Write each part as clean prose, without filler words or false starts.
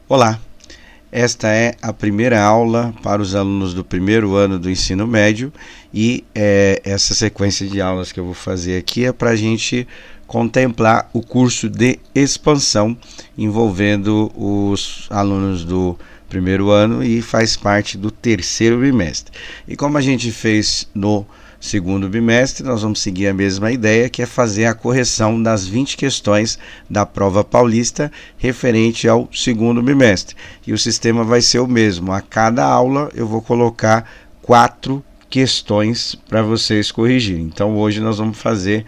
Olá, esta é a primeira aula para os alunos do primeiro ano do ensino médio e essa sequência de aulas que eu vou fazer aqui é para a gente contemplar o curso de expansão envolvendo os alunos do primeiro ano e faz parte do terceiro bimestre. E como a gente fez no segundo bimestre, nós vamos seguir a mesma ideia, que é fazer a correção das 20 questões da prova paulista referente ao segundo bimestre. E o sistema vai ser o mesmo. A cada aula eu vou colocar 4 questões para vocês corrigirem. Então hoje nós vamos fazer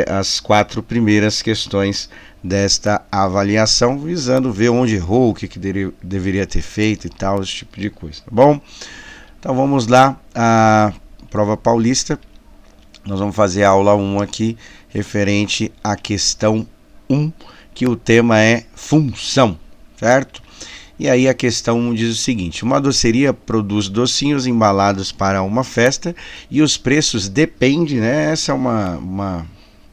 as 4 primeiras questões desta avaliação, visando ver onde errou, o que deveria ter feito e tal, esse tipo de coisa, tá bom? Então vamos lá, a prova paulista, nós vamos fazer a aula 1 aqui, referente à questão 1, que o tema é função, certo? E aí a questão 1 diz o seguinte: uma doceria produz docinhos embalados para uma festa e os preços dependem, né? Essa é uma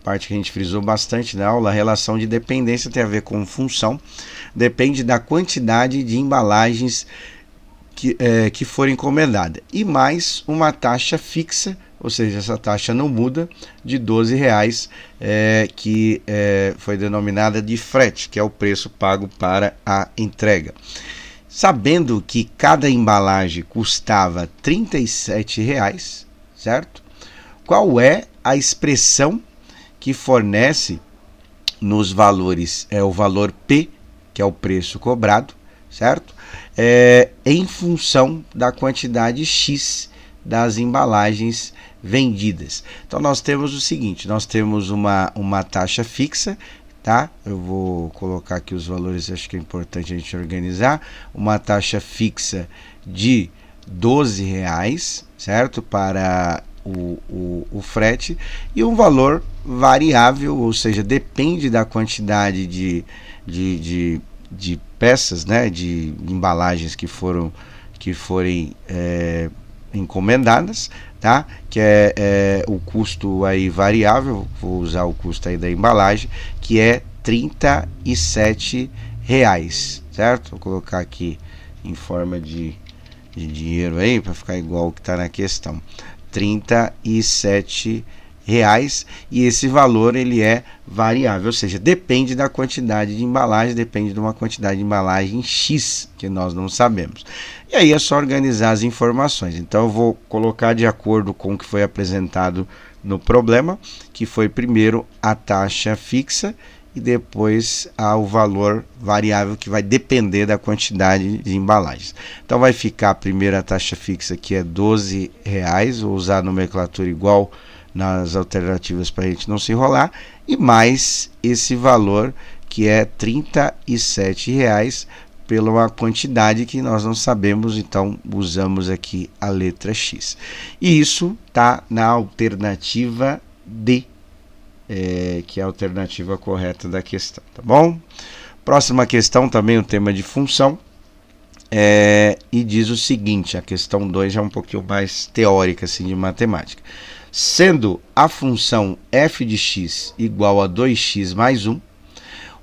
parte que a gente frisou bastante na aula. A relação de dependência tem a ver com função, depende da quantidade de embalagens que for encomendada, e mais uma taxa fixa, ou seja, essa taxa não muda, de R$12, que foi denominada de frete, que é o preço pago para a entrega. Sabendo que cada embalagem custava R$37, certo? Qual é a expressão que fornece nos valores, o valor P, que é o preço cobrado, certo? Em função da quantidade X das embalagens vendidas. Então nós temos o seguinte, nós temos uma taxa fixa, tá? Eu vou colocar aqui os valores, acho que é importante a gente organizar. Uma taxa fixa de R$12, certo? Para o frete, e um valor variável, ou seja, depende da quantidade de peças, né, de embalagens que forem encomendadas, tá? Que é o custo aí variável, vou usar o custo aí da embalagem, que é R$37, certo? Vou colocar aqui em forma de dinheiro aí para ficar igual o que está na questão. R$37, e esse valor ele é variável, ou seja, depende da quantidade de embalagem, depende de uma quantidade de embalagem X, que nós não sabemos. E aí é só organizar as informações. Então eu vou colocar de acordo com o que foi apresentado no problema, que foi primeiro a taxa fixa e depois o valor variável, que vai depender da quantidade de embalagens. Então vai ficar a primeira taxa fixa, que é R$12, vou usar a nomenclatura igual nas alternativas para a gente não se enrolar, e mais esse valor que é R$37 pela quantidade que nós não sabemos, então usamos aqui a letra X. E isso está na alternativa D, que é a alternativa correta da questão, tá bom? Próxima questão, também o tema de função, e diz o seguinte, a questão 2 já é um pouquinho mais teórica assim, de matemática. Sendo a função f de x igual a 2x mais 1,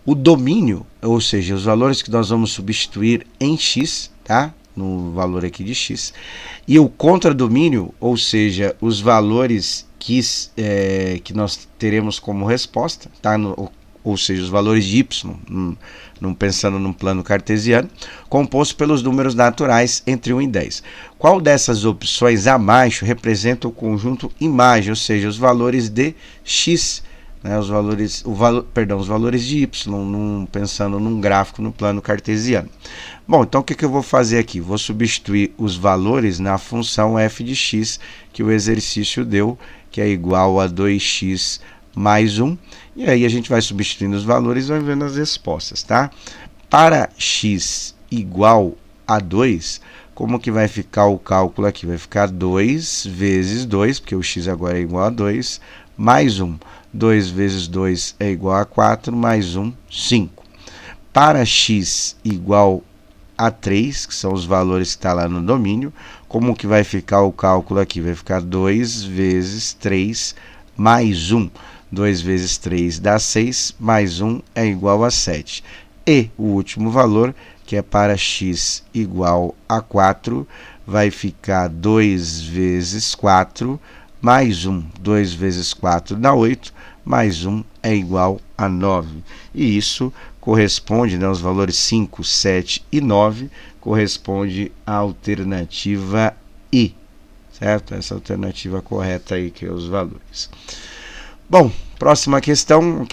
o domínio, ou seja, os valores que nós vamos substituir em x, tá? No valor aqui de x, e o contradomínio, ou seja, os valores que nós teremos como resposta, tá? Ou seja, os valores de y, não pensando num plano cartesiano, composto pelos números naturais entre 1 e 10. Qual dessas opções abaixo representa o conjunto imagem, ou seja, os valores de x, né, os valores de y, pensando num gráfico no plano cartesiano. Bom, então o que eu vou fazer aqui? Vou substituir os valores na função f de x, que o exercício deu, que é igual a 2x mais 1, e aí a gente vai substituindo os valores e vai vendo as respostas, tá? Para x igual a 2, como que vai ficar o cálculo aqui? Vai ficar 2 vezes 2, porque o x agora é igual a 2, mais 1. 2 vezes 2 é igual a 4, mais 1, 5. Para x igual a 3, que são os valores que estão lá no domínio, como que vai ficar o cálculo aqui? Vai ficar 2 vezes 3 mais 1. 2 vezes 3 dá 6, mais 1 é igual a 7. E o último valor, que é para x igual a 4, vai ficar 2 vezes 4 mais 1. 2 vezes 4 dá 8, mais 1 é igual a 9. E isso corresponde, né, os valores 5, 7 e 9, corresponde à alternativa I, certo? Essa alternativa correta aí, que é os valores. Bom, próxima questão,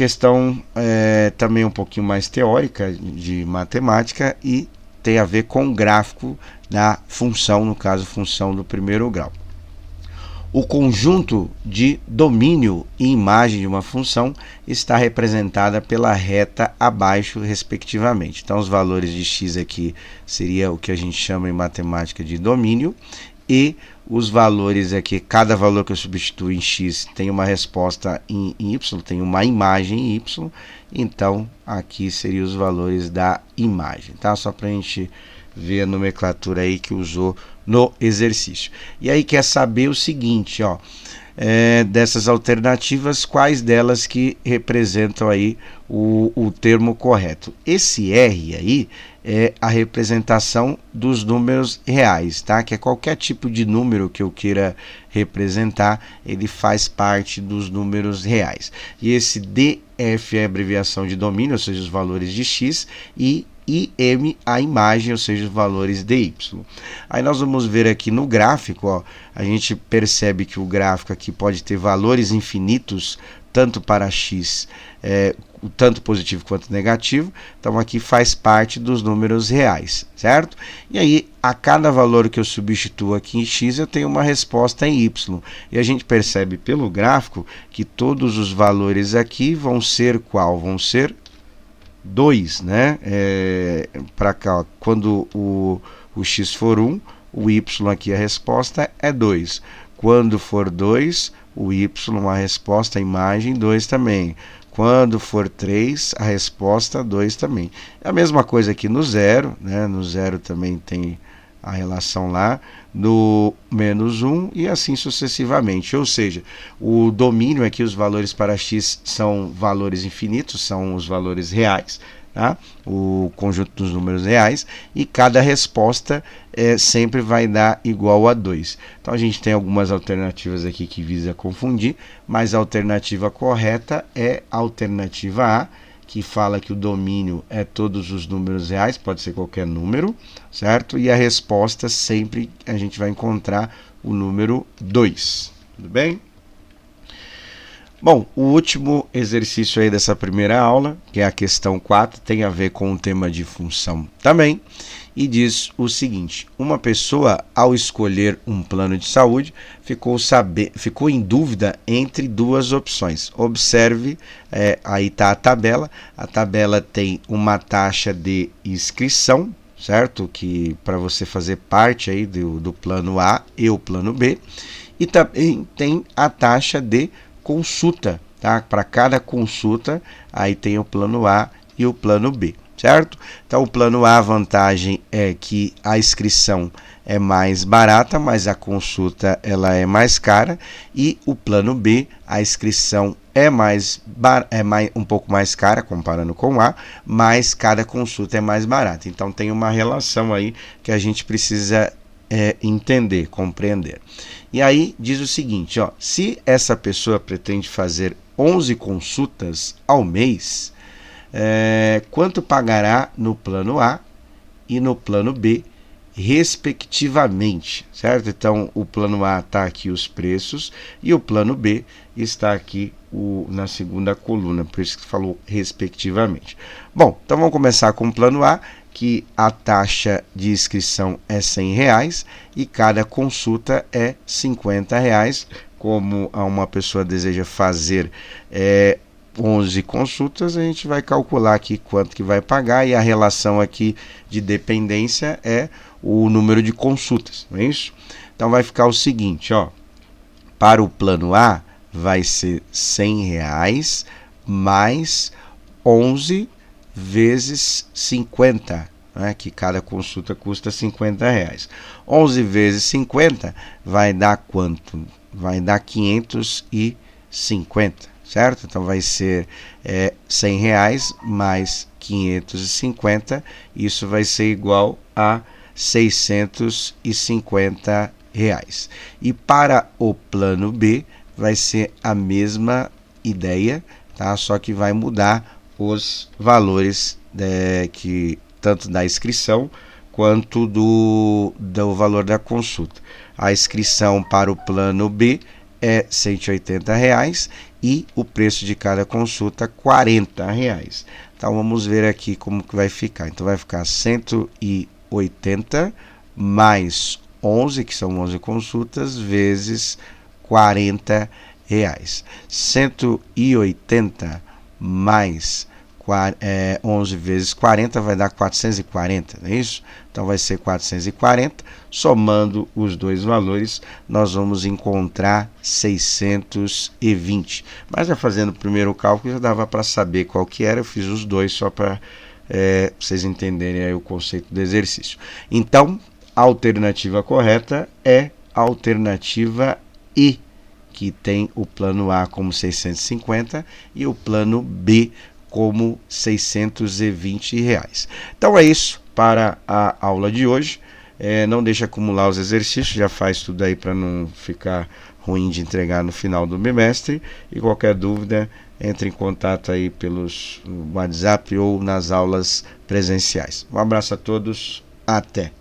também um pouquinho mais teórica de matemática e tem a ver com o gráfico da função, no caso, função do primeiro grau. O conjunto de domínio e imagem de uma função está representada pela reta abaixo, respectivamente. Então, os valores de x aqui seria o que a gente chama em matemática de domínio, e os valores aqui, cada valor que eu substituo em x tem uma resposta em y, tem uma imagem em y, então aqui seriam os valores da imagem, tá? Só para a gente ver a nomenclatura aí que usou no exercício. E aí quer saber o seguinte, ó, dessas alternativas, quais delas que representam aí o termo correto. Esse R aí é a representação dos números reais, tá? Que é qualquer tipo de número que eu queira representar, ele faz parte dos números reais. E esse DF é a abreviação de domínio, ou seja, os valores de x, e IM a imagem, ou seja, os valores de y. Aí nós vamos ver aqui no gráfico, ó, a gente percebe que o gráfico aqui pode ter valores infinitos, tanto para x, tanto positivo quanto negativo, então aqui faz parte dos números reais, certo? E aí, a cada valor que eu substituo aqui em x, eu tenho uma resposta em y, e a gente percebe pelo gráfico que todos os valores aqui vão ser qual? Vão ser 2, né? Para cá, ó, quando o x for 1, o y aqui a resposta é 2. Quando for 2, o y a resposta, a imagem 2 também. Quando for 3, a resposta 2 também. É a mesma coisa aqui no 0, né? No 0 também tem a relação lá, no menos 1 e assim sucessivamente. Ou seja, o domínio aqui, os valores para x são valores infinitos, são os valores reais, tá? O conjunto dos números reais, e cada resposta sempre vai dar igual a 2. Então a gente tem algumas alternativas aqui que visa confundir, mas a alternativa correta é a alternativa A, que fala que o domínio é todos os números reais, pode ser qualquer número, certo? E a resposta sempre a gente vai encontrar o número 2, tudo bem? Bom, o último exercício aí dessa primeira aula, que é a questão 4, tem a ver com o tema de função também, e diz o seguinte: uma pessoa, ao escolher um plano de saúde, ficou em dúvida entre duas opções. Observe, aí está a tabela tem uma taxa de inscrição, certo? Que para você fazer parte aí do plano A e o plano B, e também tem a taxa de consulta, tá? Para cada consulta, aí tem o plano A e o plano B, certo? Então, o plano A, a vantagem é que a inscrição é mais barata, mas a consulta ela é mais cara, e o plano B, a inscrição é um pouco mais cara, comparando com A, mas cada consulta é mais barata. Então, tem uma relação aí que a gente precisa entender, compreender. E aí diz o seguinte, ó, se essa pessoa pretende fazer 11 consultas ao mês, quanto pagará no plano A e no plano B, respectivamente, certo? Então, o plano A está aqui os preços e o plano B está aqui na segunda coluna, por isso que falou respectivamente. Bom, então vamos começar com o plano A, que a taxa de inscrição é R$100 e cada consulta é R$50. Como uma pessoa deseja fazer 11 consultas, a gente vai calcular aqui quanto que vai pagar, e a relação aqui de dependência é o número de consultas, não é isso? Então vai ficar o seguinte, ó, para o plano A vai ser R$100 mais 11 vezes 50, né, que cada consulta custa R$50. 11 vezes 50 vai dar quanto? Vai dar 550, certo? Então vai ser R$ 100 mais 550, isso vai ser igual a R$ 650. E para o plano B vai ser a mesma ideia, tá? Só que vai mudar os valores que tanto da inscrição quanto do valor da consulta. A inscrição para o plano B é R$ 180 e o preço de cada consulta R$ 40. Então vamos ver aqui como que vai ficar. Então vai ficar 180 mais 11, que são 11 consultas, vezes R$ 40. 180 mais 11 vezes 40 vai dar 440, não é isso? Então vai ser 440, somando os dois valores, nós vamos encontrar 620. Mas já fazendo o primeiro cálculo, já dava para saber qual que era, eu fiz os dois só para vocês entenderem aí o conceito do exercício. Então, a alternativa correta é a alternativa E, que tem o plano A como 650 e o plano B como R$ 620. Então é isso para a aula de hoje. Não deixe acumular os exercícios, já faz tudo aí para não ficar ruim de entregar no final do bimestre. E qualquer dúvida, entre em contato aí pelos WhatsApp ou nas aulas presenciais. Um abraço a todos, até!